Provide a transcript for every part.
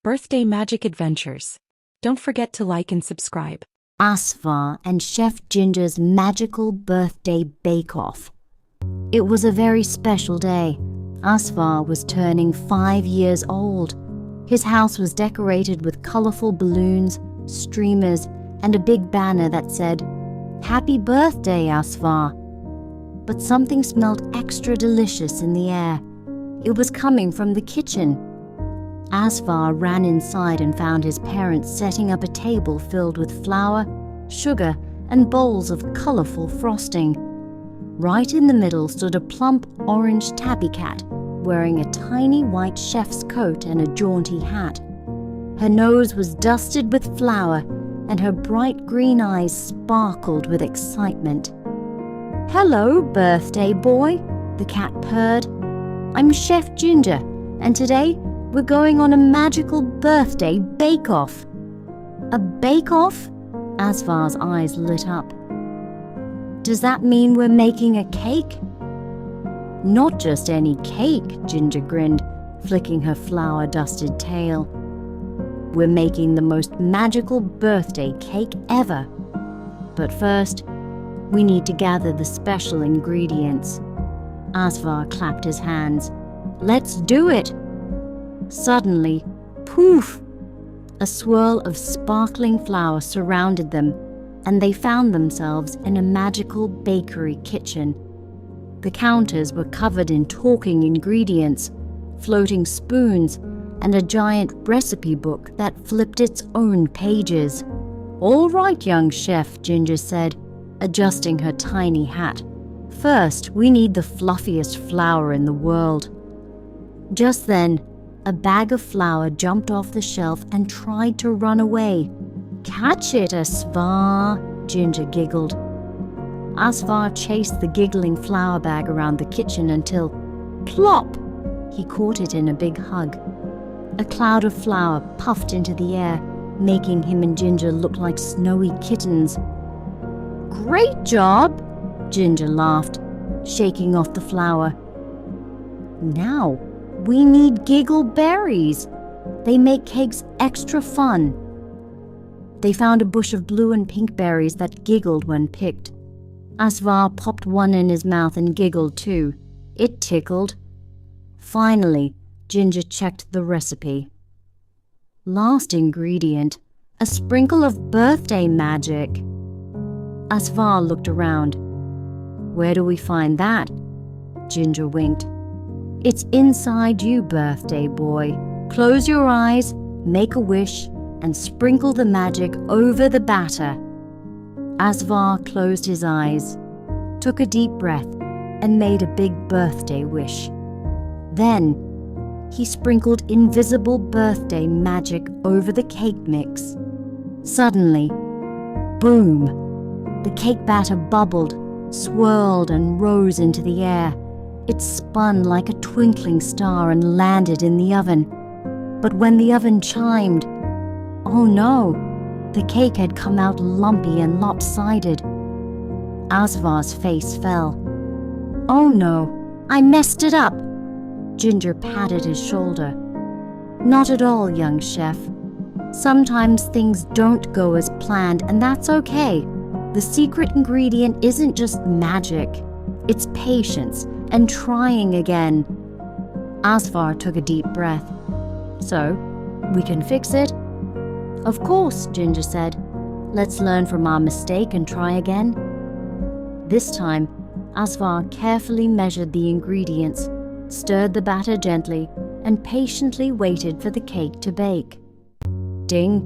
birthday magic adventures. Don't forget to like and subscribe. Asvar and Chef Ginger's magical birthday bake-off. It was a very special day. Asvar was turning 5 years old. His house was decorated with colorful balloons, streamers, and a big banner that said, "Happy birthday, Asvar." But something smelled extra delicious in the air. It was coming from the kitchen. Asvar ran inside and found his parents setting up a table filled with flour, sugar, and bowls of colorful frosting. Right in the middle stood a plump orange tabby cat, wearing a tiny white chef's coat and a jaunty hat. Her nose was dusted with flour, and her bright green eyes sparkled with excitement. "Hello, birthday boy," the cat purred. "I'm Chef Ginger, and today we're going on a magical birthday bake-off." "A bake-off?" Asvar's eyes lit up. "Does that mean we're making a cake?" "Not just any cake," Ginger grinned, flicking her flour-dusted tail. "We're making the most magical birthday cake ever. But first, we need to gather the special ingredients." Asvar clapped his hands. "Let's do it!" Suddenly, poof! A swirl of sparkling flour surrounded them, and they found themselves in a magical bakery kitchen. The counters were covered in talking ingredients, floating spoons, and a giant recipe book that flipped its own pages. "All right, young chef," Ginger said, adjusting her tiny hat. "First, we need the fluffiest flour in the world." Just then, a bag of flour jumped off the shelf and tried to run away. "Catch it, Asvar," Ginger giggled. Asvar chased the giggling flour bag around the kitchen until, plop! He caught it in a big hug. A cloud of flour puffed into the air, making him and Ginger look like snowy kittens. "Great job!" Ginger laughed, shaking off the flour. "Now, we need giggle berries. They make cakes extra fun." They found a bush of blue and pink berries that giggled when picked. Asvar popped one in his mouth and giggled too. It tickled. Finally, Ginger checked the recipe. Last ingredient, a sprinkle of birthday magic. Asvar looked around. "Where do we find that?" Ginger winked. "It's inside you, birthday boy. Close your eyes, make a wish, and sprinkle the magic over the batter." Asvar closed his eyes, took a deep breath, and made a big birthday wish. Then, he sprinkled invisible birthday magic over the cake mix. Suddenly, boom! The cake batter bubbled, swirled, and rose into the air. It spun like a twinkling star and landed in the oven. But when the oven chimed, oh no! The cake had come out lumpy and lopsided. Asvar's face fell. "Oh no, I messed it up!" Ginger patted his shoulder. "Not at all, young chef. Sometimes things don't go as planned, and that's okay. The secret ingredient isn't just magic. It's patience and trying again." Asvar took a deep breath. "So, we can fix it?" "Of course," Ginger said. "Let's learn from our mistake and try again." This time, Asvar carefully measured the ingredients, stirred the batter gently, and patiently waited for the cake to bake. Ding!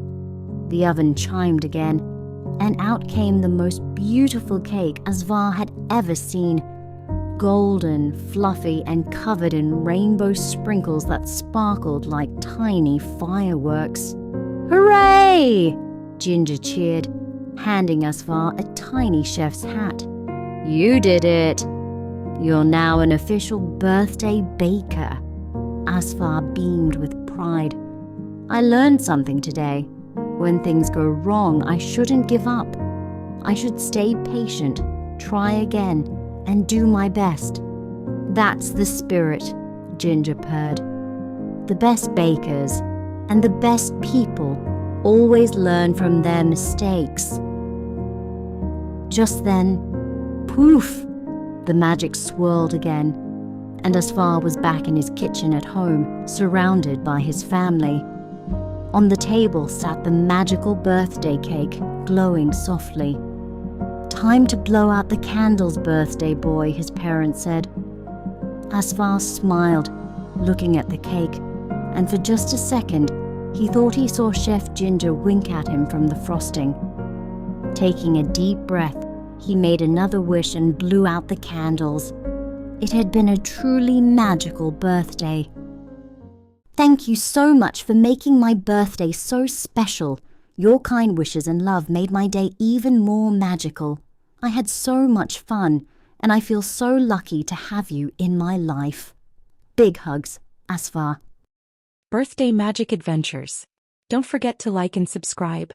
The oven chimed again, and out came the most beautiful cake Asvar had ever seen. Golden, fluffy, and covered in rainbow sprinkles that sparkled like tiny fireworks. "Hooray!" Ginger cheered, handing Asvar a tiny chef's hat. "You did it! You're now an official birthday baker." Asvar beamed with pride. "I learned something today. When things go wrong, I shouldn't give up. I should stay patient, try again, and do my best." "That's the spirit," Ginger purred. "The best bakers and the best people always learn from their mistakes. Just then, poof, the magic swirled again, and Asvar was back in his kitchen at home, surrounded by his family. On the table sat the magical birthday cake, glowing softly. "Time to blow out the candles, birthday boy," his parents said. Asvar smiled, looking at the cake, and for just a second, he thought he saw Chef Ginger wink at him from the frosting. Taking a deep breath, he made another wish and blew out the candles. It had been a truly magical birthday. "Thank you so much for making my birthday so special. Your kind wishes and love made my day even more magical. I had so much fun, and I feel so lucky to have you in my life. Big hugs, Asvar." Birthday Magic Adventures. Don't forget to like and subscribe.